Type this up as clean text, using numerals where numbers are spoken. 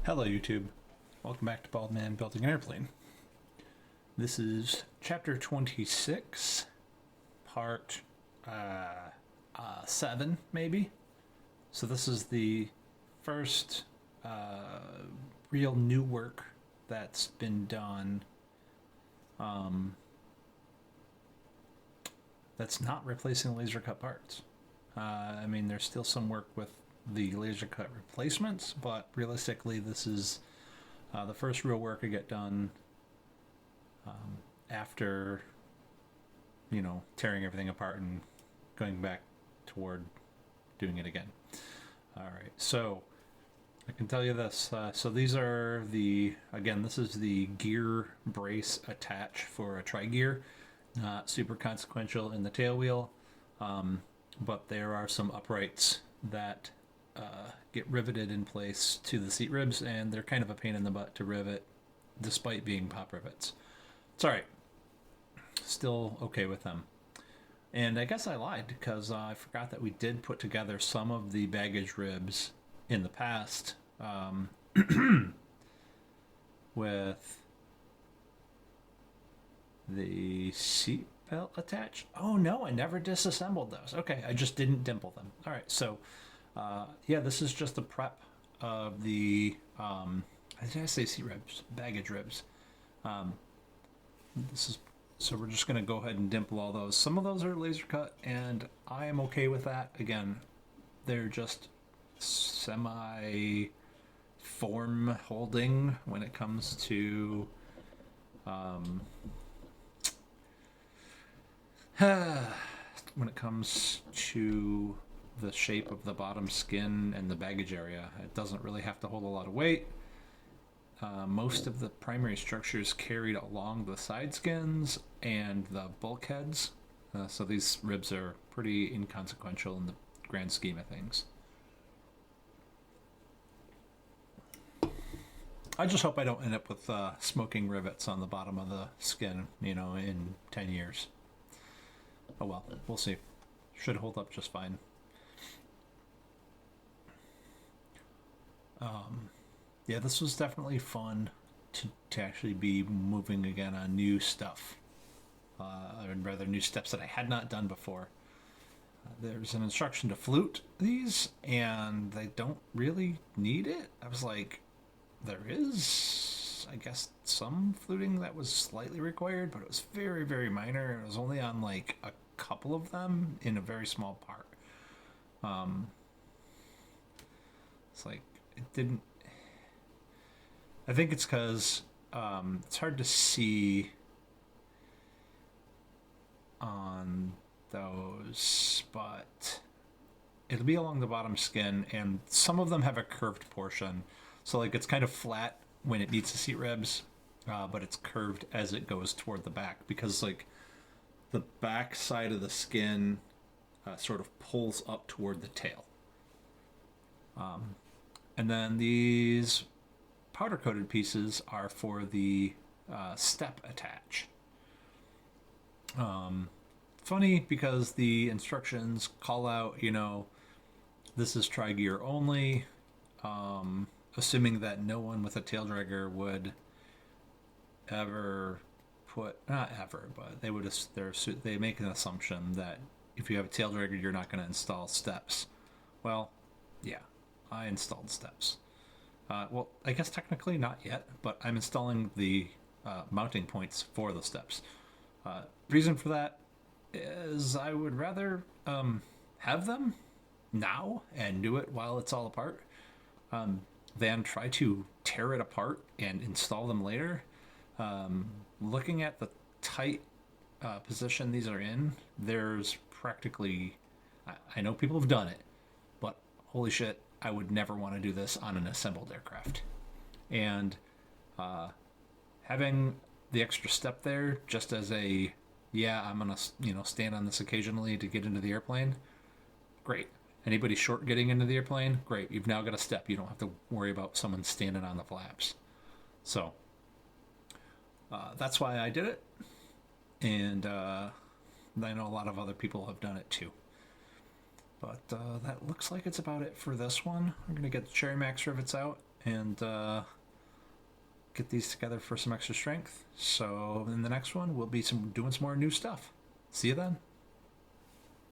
Hello YouTube, welcome back to Bald Man Building an Airplane. This is chapter 26, part 7 maybe. So this is the first real new work that's been done that's not replacing laser cut parts. I mean, there's still some work with the laser cut replacements, but realistically this is the first real work I get done after, tearing everything apart and going back toward doing it again. All right, so I can tell you this. So these are this is the gear brace attach for a tri-gear. Not super consequential in the tail wheel, but there are some uprights that get riveted in place to the seat ribs, and they're kind of a pain in the butt to rivet despite being pop rivets. It's alright. Still okay with them. And I guess I lied because I forgot that we did put together some of the baggage ribs in the past with the seat belt attached. Oh no, I never disassembled those. Okay, I just didn't dimple them. Alright, so this is just the prep of the did I say seat ribs? Baggage ribs. So we're just gonna go ahead and dimple all those. Some of those are laser cut, and I am okay with that. Again, they're just semi form holding when it comes to when it comes to the shape of the bottom skin and the baggage area. It doesn't really have to hold a lot of weight. Most of the primary structures carried along the side skins and the bulkheads, so these ribs are pretty inconsequential in the grand scheme of things. I just hope I don't end up with smoking rivets on the bottom of the skin, in 10 years. Oh well, we'll see. Should hold up just fine. This was definitely fun to actually be moving again on new stuff, or rather new steps that I had not done before. There's an instruction to flute these, and they don't really need it. I was like, there is, I guess, some fluting that was slightly required, but it was very, very minor. It was only on like a couple of them in a very small part. It's like, it didn't, I think it's because it's hard to see on those, but it'll be along the bottom skin, and some of them have a curved portion. So like it's kind of flat when it meets the seat ribs, but it's curved as it goes toward the back, because like the back side of the skin sort of pulls up toward the tail. And then these powder coated pieces are for the step attach. Funny because the instructions call out, this is tri-gear only, assuming that no one with a tail dragger would ever not ever, but they make an assumption that if you have a tail dragger, you're not going to install steps. Well, yeah, I installed steps. Well, I guess technically not yet, but I'm installing the mounting points for the steps. Reason for that is I would rather have them now and do it while it's all apart, than try to tear it apart and install them later. Looking at the tight position these are in, there's practically, I know people have done it, but holy shit, I would never want to do this on an assembled aircraft. And having the extra step there just as I'm gonna stand on this occasionally to get into the airplane, great. Anybody short getting into the airplane, great. You've now got a step. You don't have to worry about someone standing on the flaps. So that's why I did it, and I know a lot of other people have done it too. But that looks like it's about it for this one. I'm going to get the Cherry Max rivets out and get these together for some extra strength. So in the next one, we'll be doing some more new stuff. See you then.